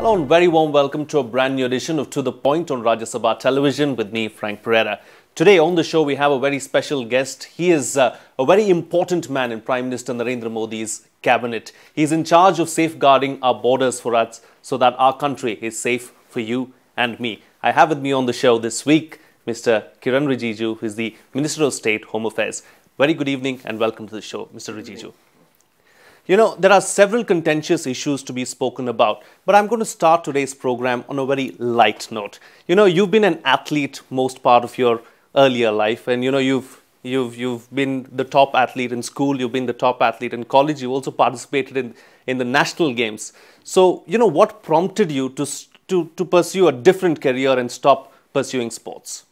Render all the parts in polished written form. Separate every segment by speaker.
Speaker 1: Hello and very warm welcome to a brand new edition of To The Point on Rajya Sabha Television with me, Frank Pereira. Today on the show we have a very special guest. He is a very important man in Prime Minister Narendra Modi's cabinet. He is in charge of safeguarding our borders for us so that our country is safe for you and me. I have with me on the show this week Mr. Kiren Rijiju, who is the Minister of State, Home Affairs. Very good evening and welcome to the show, Mr. Rijiju. You know, there are several contentious issues to be spoken about, but I'm going to start today's program on a very light note. You know, you've been an athlete most part of your earlier life, and you know, you've been the top athlete in school, you've been the top athlete in college, you also participated in the national games. So, you know, what prompted you to pursue a different career and stop pursuing sports?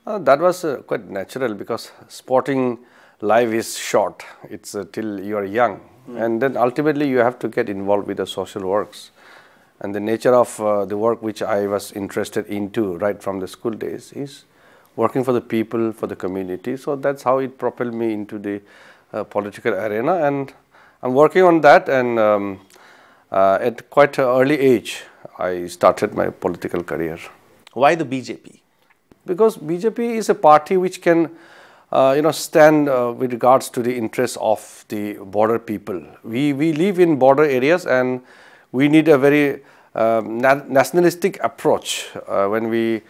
Speaker 2: That was quite natural because sporting life is short. It's till you are young. And then ultimately you have to get involved with the social works. And the nature of the work which I was interested into right from the school days is working for the people, for the community. So that's how it propelled me into the political arena. And I'm working on that, and at quite an early age, I started my political career.
Speaker 1: Why the BJP?
Speaker 2: Because BJP is a party which can stand with regards to the interests of the border people. We live in border areas, and we need a very nationalistic approach when we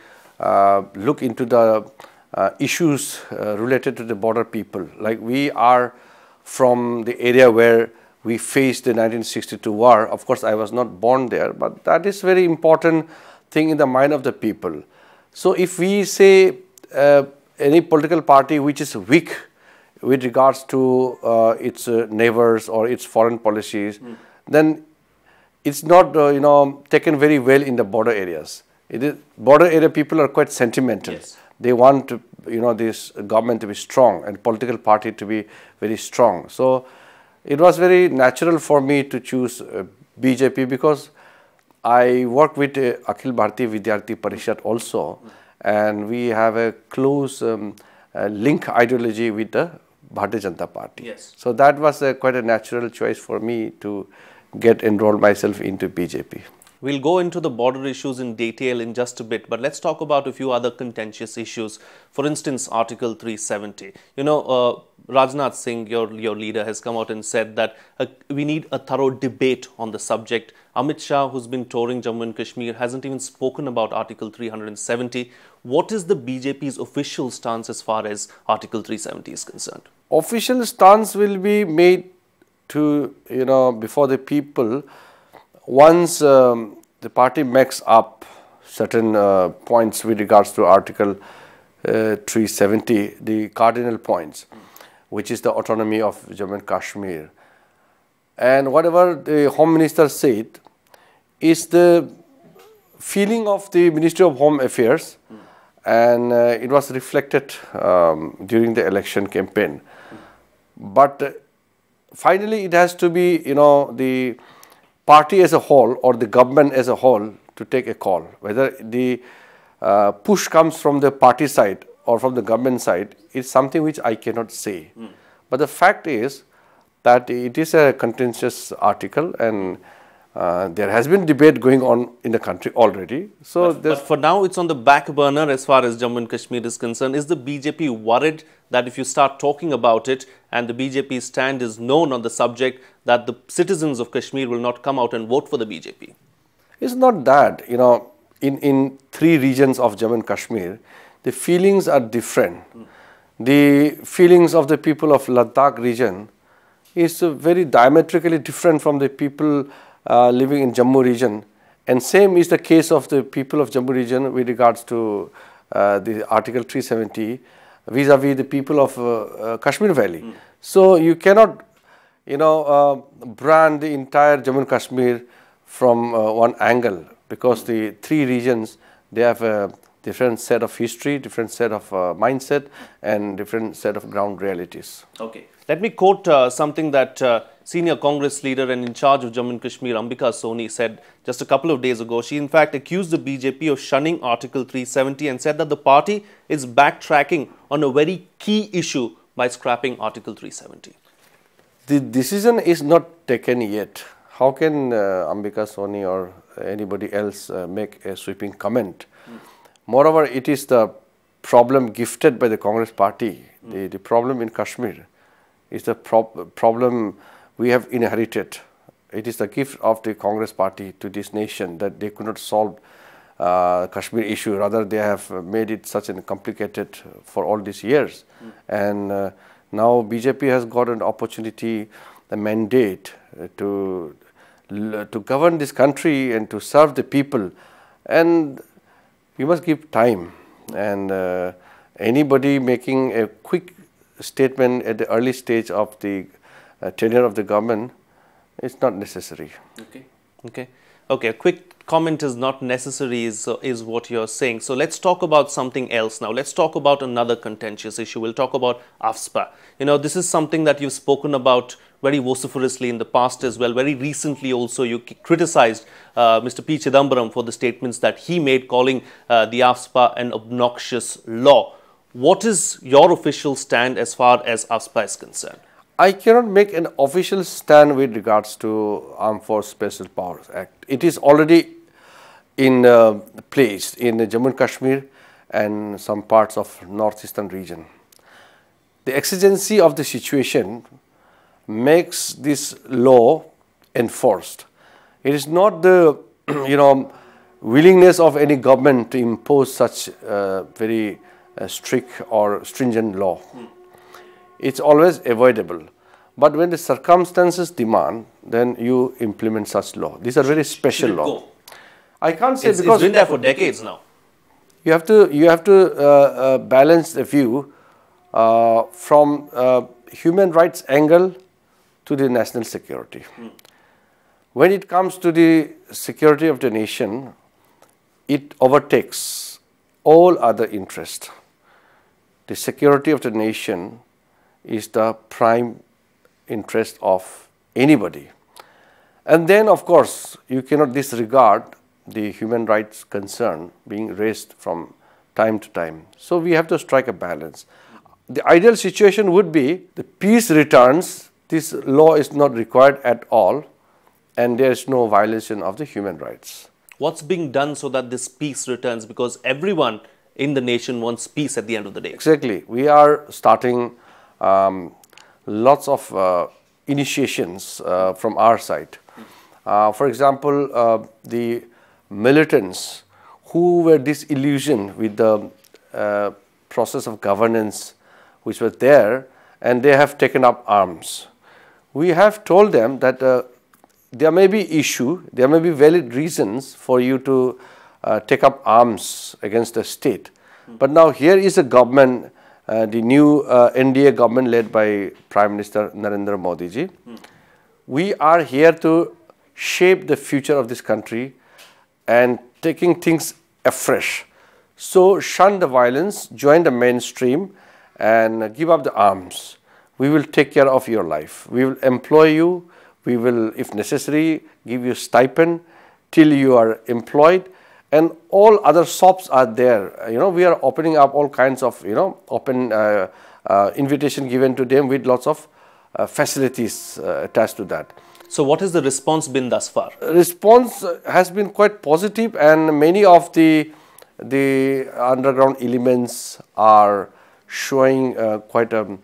Speaker 2: look into the issues related to the border people. Like, we are from the area where we faced the 1962 war. Of course, I was not born there, but that is very important thing in the mind of the people. So if we say any political party which is weak with regards to its neighbors or its foreign policies, then it's not taken very well in the border areas. Border area people are quite sentimental.
Speaker 1: Yes.
Speaker 2: They want this government to be strong and political party to be very strong. So it was very natural for me to choose BJP because I work with Akhil Bharatiya Vidyarthi Parishad also. And we have a close link ideology with the Bharatiya Janata Party.
Speaker 1: Yes.
Speaker 2: So that was quite a natural choice for me to get enrolled myself into BJP.
Speaker 1: We'll go into the border issues in detail in just a bit, but let's talk about a few other contentious issues. For instance, Article 370. You know, Rajnath Singh, your leader, has come out and said that we need a thorough debate on the subject. Amit Shah, who's been touring Jammu and Kashmir, hasn't even spoken about Article 370. What is the BJP's official stance as far as Article 370 is concerned?
Speaker 2: Official stance will be made to, before the people once the party makes up certain points with regards to Article 370, the cardinal points, which is the autonomy of Jammu and Kashmir. And whatever the Home Minister said is the feeling of the Ministry of Home Affairs, and it was reflected during the election campaign. But finally it has to be, the party as a whole or the government as a whole to take a call. Whether the push comes from the party side or from the government side is something which I cannot say. But the fact is that it is a contentious article, and there has been debate going on in the country already. So,
Speaker 1: but for now, it's on the back burner as far as Jammu and Kashmir is concerned. Is the BJP worried that if you start talking about it and the BJP stand is known on the subject, that the citizens of Kashmir will not come out and vote for the BJP?
Speaker 2: It's not that. In three regions of Jammu and Kashmir, the feelings are different. The feelings of the people of Ladakh region is very diametrically different from the people living in Jammu region, and same is the case of the people of Jammu region with regards to the Article 370 vis-a-vis the people of Kashmir Valley. So you cannot brand the entire Jammu and Kashmir from one angle, because the three regions, they have a different set of history, different set of mindset, and different set of ground realities.
Speaker 1: Okay. Let me quote something that senior Congress leader and in charge of Jammu and Kashmir, Ambika Soni, said just a couple of days ago. She in fact accused the BJP of shunning Article 370 and said that the party is backtracking on a very key issue by scrapping Article 370.
Speaker 2: The decision is not taken yet. how can Ambika Soni or anybody else make a sweeping comment? Moreover, it is the problem gifted by the Congress party. The problem in Kashmir is the problem we have inherited. It is the gift of the Congress party to this nation that they could not solve Kashmir issue. Rather, they have made it such a complicated for all these years. And now BJP has got an opportunity, a mandate to govern this country and to serve the people. And we must give time. And anybody making a quick statement at the early stage of the tenure of the government is not necessary.
Speaker 1: Okay. A quick comment is not necessary is what you're saying. So let's talk about something else now. Let's talk about another contentious issue. We'll talk about AFSPA. You know, this is something that you've spoken about very vociferously in the past as well. Very recently also you criticized Mr. P. Chidambaram for the statements that he made calling the AFSPA an obnoxious law. What is your official stand as far as AFSPA is concerned?
Speaker 2: I cannot make an official stand with regards to Armed Forces Special Powers Act. It is already in place in Jammu and Kashmir and some parts of northeastern region. The exigency of the situation makes this law enforced. It is not the willingness of any government to impose such very strict or stringent law. It's always avoidable. But when the circumstances demand, then you implement such law. These are very special law. I can't say because
Speaker 1: it's been there for decades now.
Speaker 2: You have to balance the view from human rights angle to the national security. When it comes to the security of the nation, it overtakes all other interests. The security of the nation is the prime interest of anybody. And then, of course, you cannot disregard the human rights concern being raised from time to time. So we have to strike a balance. The ideal situation would be the peace returns, this law is not required at all, and there is no violation of the human rights.
Speaker 1: What's being done so that this peace returns? Because everyone in the nation wants peace at the end of the day.
Speaker 2: Exactly. We are starting lots of initiations from our side. For example, the militants who were disillusioned with the process of governance which was there, and they have taken up arms. We have told them that there may be there may be valid reasons for you to take up arms against the state. But now here is a government, the new NDA government led by Prime Minister Narendra Modi ji. We are here to shape the future of this country and taking things afresh. So shun the violence, join the mainstream and give up the arms. We will take care of your life. We will employ you. We will, if necessary, give you stipend till you are employed. And all other shops are there. We are opening up all kinds of, open invitation given to them with lots of facilities attached to that.
Speaker 1: So what has the response been thus far?
Speaker 2: Response has been quite positive, and many of the underground elements are showing quite a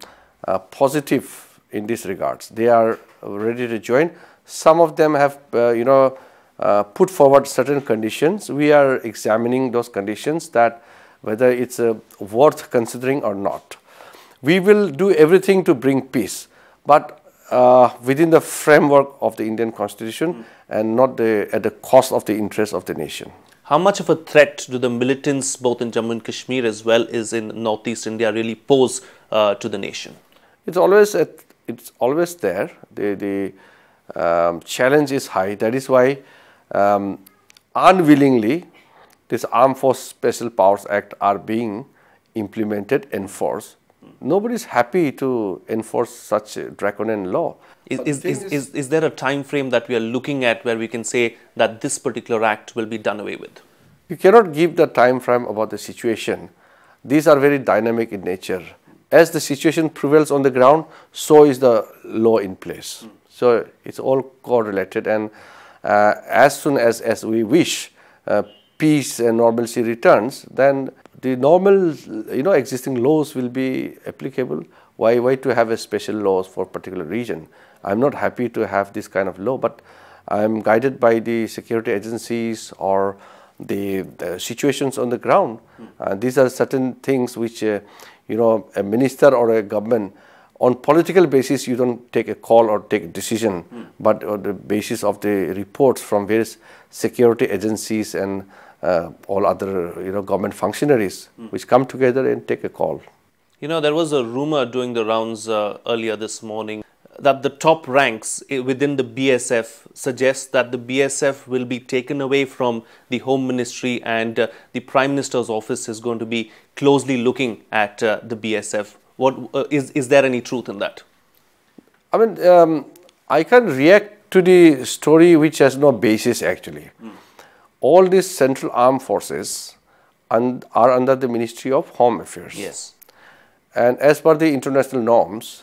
Speaker 2: positive in this regards. They are ready to join. Some of them have, put forward certain conditions. We are examining those conditions, that whether it's worth considering or not. We will do everything to bring peace, but within the framework of the Indian Constitution and not at the cost of the interest of the nation.
Speaker 1: How much of a threat do the militants both in Jammu and Kashmir as well as in Northeast India really pose to the nation?
Speaker 2: It's always there. The challenge is high. That is why unwillingly this Armed Forces Special Powers Act are being implemented, enforced. Nobody is happy to enforce such a draconian law.
Speaker 1: Is there a time frame that we are looking at where we can say that this particular act will be done away with?
Speaker 2: You cannot give the time frame about the situation. These are very dynamic in nature. As the situation prevails on the ground, so is the law in place. So it's all correlated, and as soon as we wish peace and normalcy returns, then the normal existing laws will be applicable. Why to have a special laws for particular region? I'm not happy to have this kind of law, but I'm guided by the security agencies or the situations on the ground. These are certain things which a minister or a government, on political basis, you don't take a call or take a decision, but on the basis of the reports from various security agencies and all other government functionaries, which come together and take a call.
Speaker 1: There was a rumor doing the rounds earlier this morning that the top ranks within the BSF suggest that the BSF will be taken away from the Home Ministry, and the Prime Minister's office is going to be closely looking at the BSF. What is there any truth in that?
Speaker 2: I mean, I can react to the story which has no basis actually. All these central armed forces are under the Ministry of Home Affairs.
Speaker 1: Yes.
Speaker 2: And as per the international norms,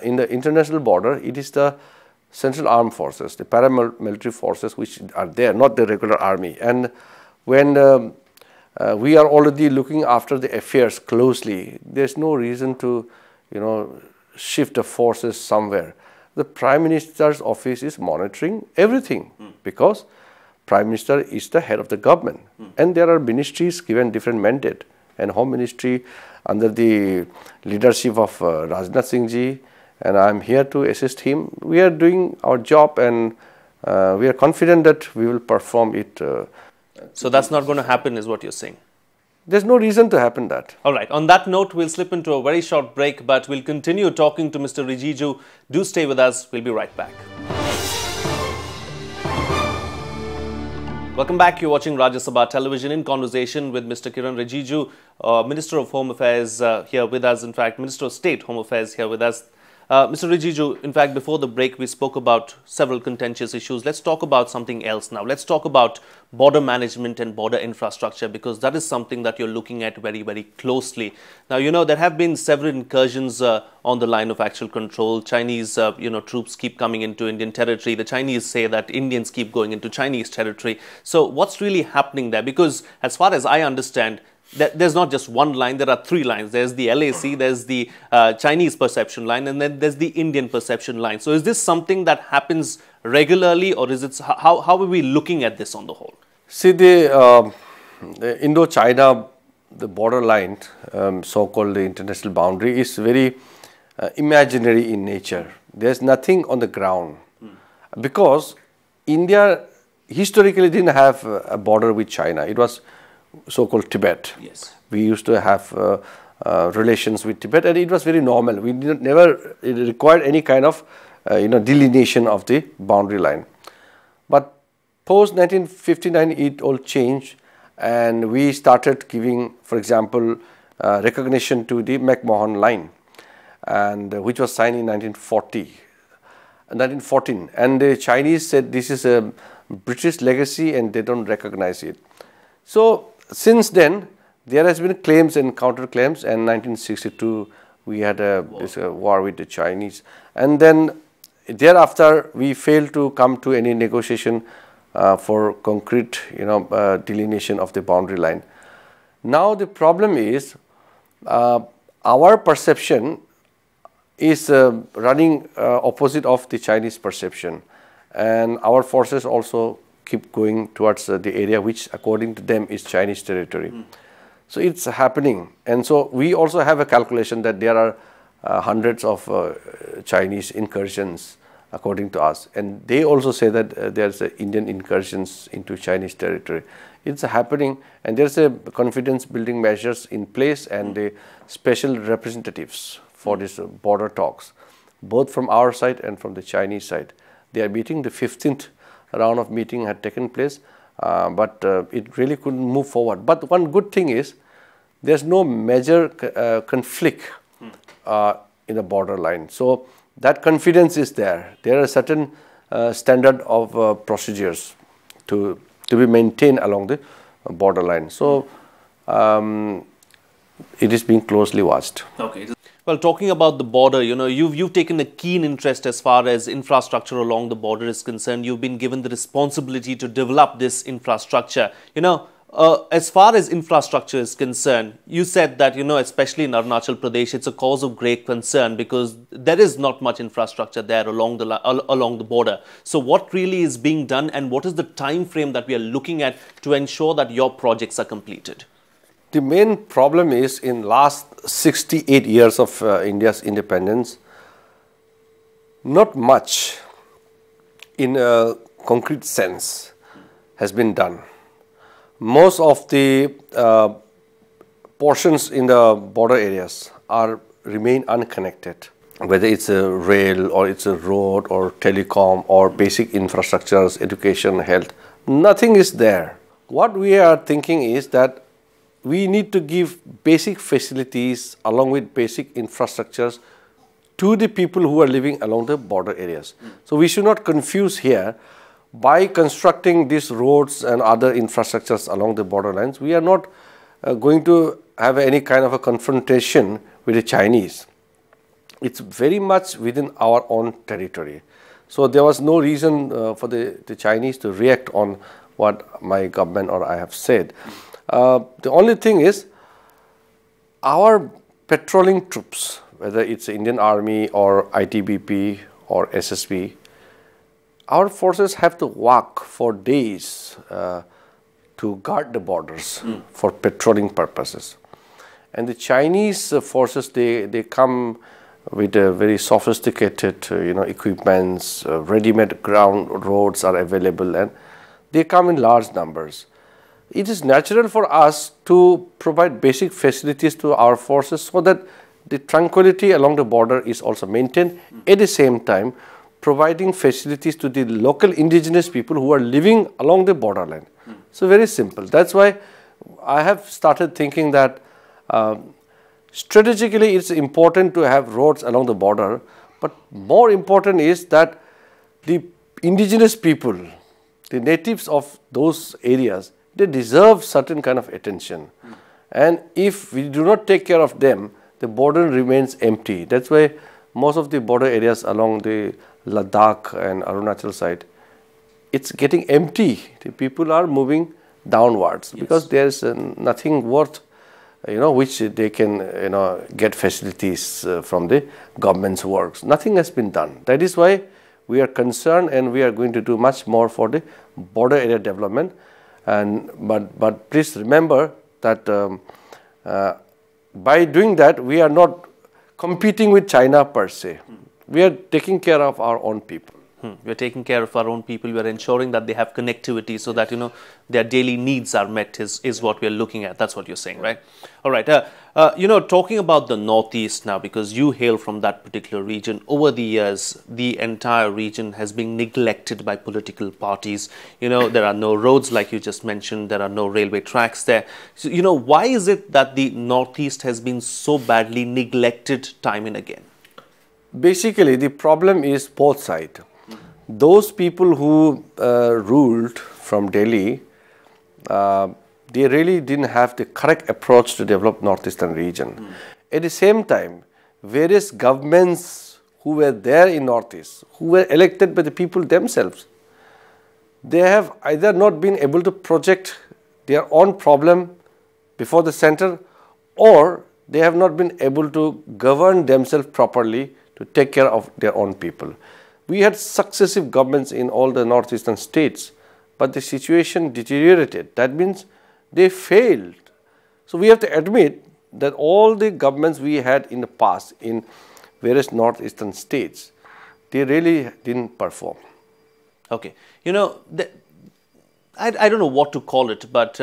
Speaker 2: in the international border, it is the central armed forces, the paramilitary forces which are there, not the regular army. And when we are already looking after the affairs closely, there's no reason to, shift the forces somewhere. The Prime Minister's office is monitoring everything because Prime Minister is the head of the government, and there are ministries given different mandate, and Home Ministry under the leadership of Rajnath Singh ji, and I'm here to assist him. We are doing our job, and we are confident that we will perform it.
Speaker 1: So that's not going to happen, is what you're saying?
Speaker 2: There's no reason to happen that.
Speaker 1: All right. On that note, we'll slip into a very short break, but we'll continue talking to Mr. Rijiju. Do stay with us. We'll be right back. Welcome back. You're watching Rajya Sabha Television in conversation with Mr. Kiren Rijiju, Minister of Home Affairs here with us. In fact, Minister of State Home Affairs here with us. Mr. Rijiju, in fact, before the break, we spoke about several contentious issues. Let's talk about something else now. Let's talk about border management and border infrastructure, because that is something that you're looking at very, very closely. Now, there have been several incursions on the line of actual control. Chinese, troops keep coming into Indian territory. The Chinese say that Indians keep going into Chinese territory. So what's really happening there? Because as far as I understand, there's not just one line, there are three lines. There's the LAC, there's the Chinese perception line, and then there's the Indian perception line. So is this something that happens regularly, or is it, how are we looking at this on the whole?
Speaker 2: See, the Indo-China, the border line, so-called the international boundary, is very imaginary in nature. There's nothing on the ground, because India historically didn't have a border with China. It was so-called Tibet.
Speaker 1: Yes.
Speaker 2: We used to have relations with Tibet, and it was very normal. We never required any kind of delineation of the boundary line. But post 1959, it all changed, and we started giving, for example, recognition to the McMahon line, and which was signed in 1914, and the Chinese said this is a British legacy and they don't recognize it. So since then, there has been claims and counterclaims, and 1962 we had this war with the Chinese, and then thereafter we failed to come to any negotiation for concrete delineation of the boundary line. Now the problem is our perception is running opposite of the Chinese perception, and our forces also keep going towards the area which according to them is Chinese territory. So it's happening, and so we also have a calculation that there are hundreds of Chinese incursions according to us, and they also say that there's Indian incursions into Chinese territory. It's happening, and there's a confidence building measures in place, and the special representatives for this border talks, both from our side and from the Chinese side. They are meeting. The 15th round of meeting had taken place, but it really couldn't move forward. But one good thing is there's no major conflict in the border line. So that confidence is there. There are certain standard of procedures to be maintained along the border line. So it is being closely watched.
Speaker 1: Okay. Well, talking about the border, you've taken a keen interest as far as infrastructure along the border is concerned. You've been given the responsibility to develop this infrastructure. As far as infrastructure is concerned, you said that, especially in Arunachal Pradesh, it's a cause of great concern because there is not much infrastructure there along the border. So what really is being done, and what is the time frame that we are looking at to ensure that your projects are completed?
Speaker 2: The main problem is in last 68 years of India's independence, not much in a concrete sense has been done. Most of the portions in the border areas remain unconnected, whether it's a rail or it's a road or telecom or basic infrastructures, education, health, nothing is there. What we are thinking is that we need to give basic facilities along with basic infrastructures to the people who are living along the border areas. So we should not confuse here. By constructing these roads and other infrastructures along the borderlines, we are not going to have any kind of a confrontation with the Chinese. It's very much within our own territory. So there was no reason for the Chinese to react on what my government or I have said. The only thing is our patrolling troops, whether it's Indian Army or ITBP or SSB, our forces have to walk for days to guard the borders for patrolling purposes. And the Chinese forces, they come with a very sophisticated equipments, ready-made ground roads are available, and they come in large numbers. It is natural for us to provide basic facilities to our forces so that the tranquility along the border is also maintained, at the same time providing facilities to the local indigenous people who are living along the borderline. So very simple. That's why I have started thinking that strategically it's important to have roads along the border, but more important is that the indigenous people, the natives of those areas, they deserve certain kind of attention. And if we do not take care of them, the border remains empty. That's why most of the border areas along the Ladakh and Arunachal side, it's getting empty. The people are moving downwards because there is nothing worth, which they can, get facilities from the government's works. Nothing has been done. That is why we are concerned, and we are going to do much more for the border area development. But please remember that by doing that, we are not competing with China per se. We are taking care of our own people.
Speaker 1: We are taking care of our own people. We are ensuring that they have connectivity so that, their daily needs are met is what we are looking at. That's what you're saying, right? All right. Talking about the Northeast now, because you hail from that particular region, over the years, the entire region has been neglected by political parties. There are no roads, like you just mentioned. There are no railway tracks there. So, why is it that the Northeast has been so badly neglected time and again?
Speaker 2: Basically, the problem is both sides. Those people who ruled from Delhi, they really didn't have the correct approach to develop Northeastern region. At the same time, various governments who were there in Northeast, who were elected by the people themselves, they have either not been able to project their own problem before the center, or they have not been able to govern themselves properly to take care of their own people. We had successive governments in all the northeastern states, but the situation deteriorated. That means they failed. So we have to admit that all the governments we had in the past in various northeastern states, they really didn't perform.
Speaker 1: Okay. I don't know what to call it, but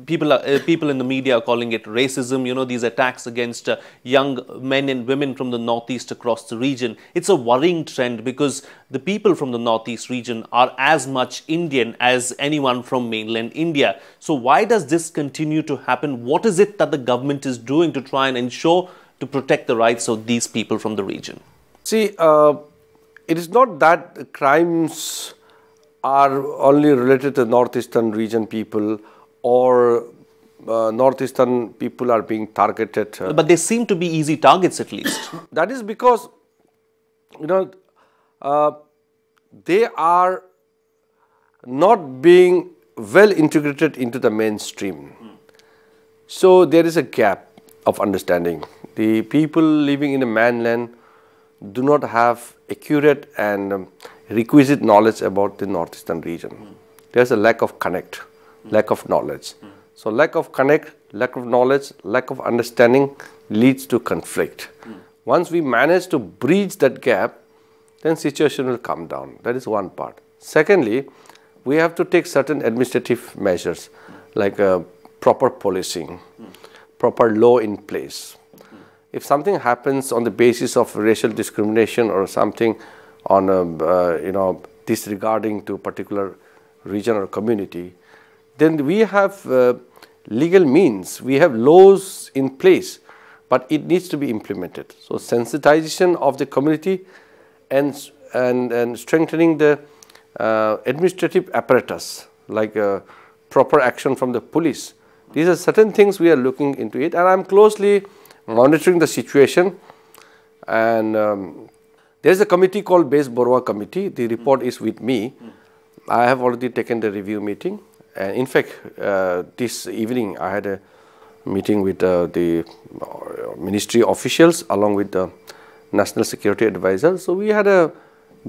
Speaker 1: people in the media are calling it racism. These attacks against young men and women from the Northeast across the region. It's a worrying trend because the people from the Northeast region are as much Indian as anyone from mainland India. So why does this continue to happen? What is it that the government is doing to try and ensure to protect the rights of these people from the region?
Speaker 2: See, it is not that crimes are only related to northeastern region people, or northeastern people are being targeted.
Speaker 1: But they seem to be easy targets at least.
Speaker 2: That is because, you know, they are not being well integrated into the mainstream. So there is a gap of understanding. The people living in the mainland do not have accurate and requisite knowledge about the northeastern region. There is a lack of connect, lack of knowledge. So lack of connect, lack of knowledge, lack of understanding leads to conflict. Once we manage to bridge that gap, then situation will come down. That is one part. Secondly, we have to take certain administrative measures like proper policing, proper law in place. If something happens on the basis of racial discrimination or something on you know, disregarding to particular region or community, then we have legal means, we have laws in place, but it needs to be implemented. So sensitization of the community and strengthening the administrative apparatus, like proper action from the police. These are certain things we are looking into it, and I am closely monitoring the situation. And there is a committee called Base Borwa Committee. The report is with me. I have already taken the review meeting. And in fact, this evening I had a meeting with the ministry officials along with the National Security Advisor. So we had a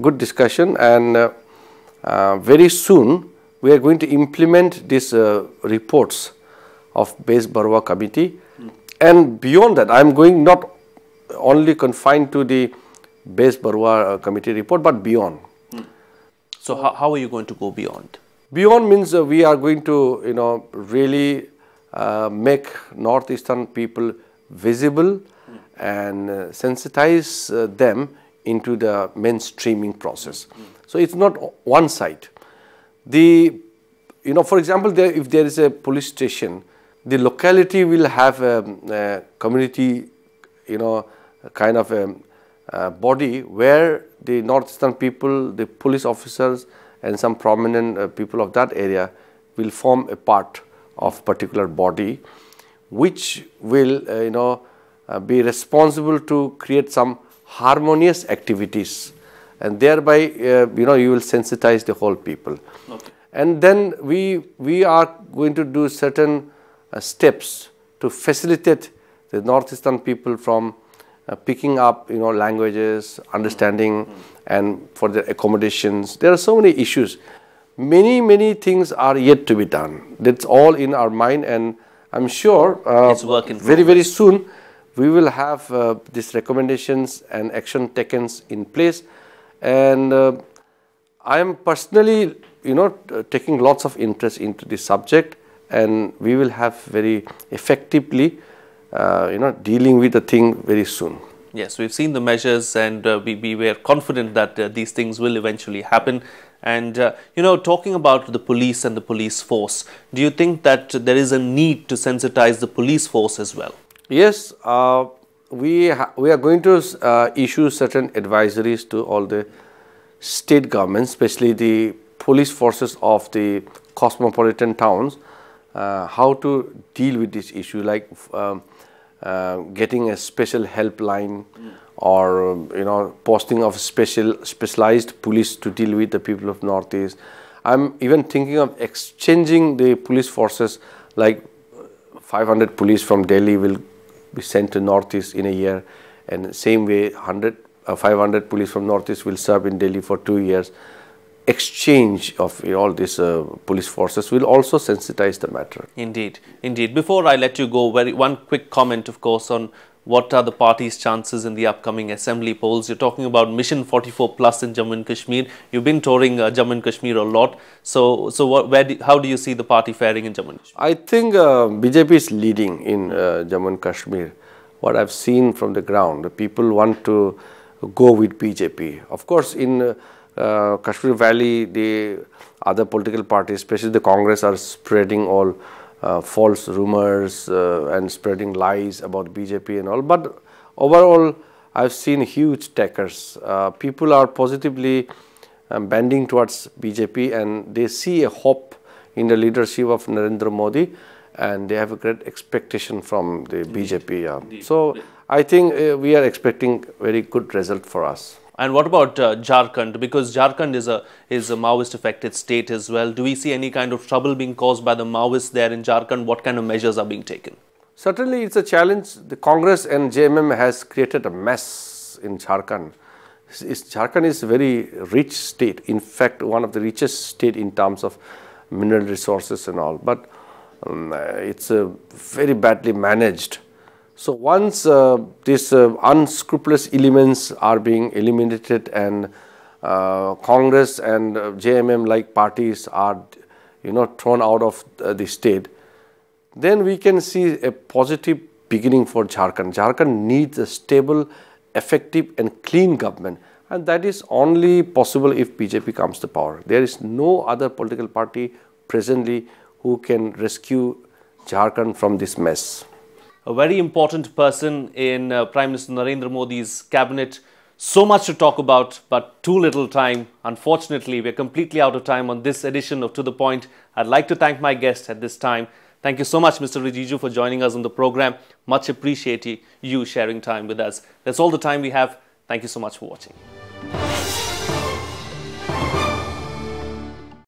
Speaker 2: good discussion, and very soon we are going to implement these reports of Base Borwa Committee. And beyond that, I am going not only confined to the Base Borwa Committee report, but beyond.
Speaker 1: So how are you going to go beyond?
Speaker 2: Beyond means we are going to, you know, really make northeastern people visible and sensitize them into the mainstreaming process. So it's not one side. The, you know, for example, if there is a police station, the locality will have a community, you know, kind of a body where the northeastern people, the police officers, and some prominent people of that area will form a part of particular body, which will, you know, be responsible to create some harmonious activities, and thereby, you know, you will sensitize the whole people. Okay. And then we are going to do certain steps to facilitate the northeastern people from picking up, you know, languages, understanding, and for their accommodations. There are so many issues. Many things are yet to be done. That's all in our mind, and I'm sure
Speaker 1: it's working
Speaker 2: very soon we will have these recommendations and action taken in place. And I am personally, you know, taking lots of interest into this subject, and we will have very effectively, you know, dealing with the thing very soon.
Speaker 1: Yes, we've seen the measures, and we were confident that these things will eventually happen. And, you know, talking about the police and the police force, do you think that there is a need to sensitize the police force as well?
Speaker 2: Yes, we are going to issue certain advisories to all the state governments, especially the police forces of the cosmopolitan towns, how to deal with this issue, like getting a special helpline, or, you know, posting of specialized police to deal with the people of Northeast. I'm even thinking of exchanging the police forces, like 500 police from Delhi will be sent to Northeast in a year, and same way 500 police from Northeast will serve in Delhi for 2 years. Exchange of, you know, all these police forces will also sensitize the matter.
Speaker 1: Indeed, indeed. Before I let you go, one quick comment, of course, on what are the party's chances in the upcoming assembly polls. You're talking about Mission 44 Plus in Jammu and Kashmir. You've been touring Jammu and Kashmir a lot. So how do you see the party faring in Jammu and Kashmir?
Speaker 2: I think BJP is leading in Jammu and Kashmir. What I've seen from the ground, the people want to go with BJP. Of course, in Kashmir Valley, the other political parties, especially the Congress, are spreading all false rumors and spreading lies about BJP and all. But overall, I've seen huge takers. People are positively bending towards BJP, and they see a hope in the leadership of Narendra Modi. and they have a great expectation from the BJP. So I think we are expecting very good result for us.
Speaker 1: And what about Jharkhand? Because Jharkhand is a Maoist affected state as well. Do we see any kind of trouble being caused by the Maoists there in Jharkhand? What kind of measures are being taken?
Speaker 2: Certainly it's a challenge. The Congress and JMM has created a mess in Jharkhand. Jharkhand is a very rich state. In fact, one of the richest state in terms of mineral resources and all. But it's very badly managed. So once these unscrupulous elements are being eliminated and Congress and JMM like parties are thrown out of the state, then we can see a positive beginning for Jharkhand. Jharkhand needs a stable, effective and clean government, and that is only possible if BJP comes to power. There is no other political party presently who can rescue Jharkhand from this mess.
Speaker 1: A very important person in Prime Minister Narendra Modi's cabinet. So much to talk about, but too little time. Unfortunately, we are completely out of time on this edition of To The Point. I'd like to thank my guest at this time. Thank you so much, Mr. Rijiju, for joining us on the program. Much appreciate you sharing time with us. That's all the time we have. Thank you so much for watching.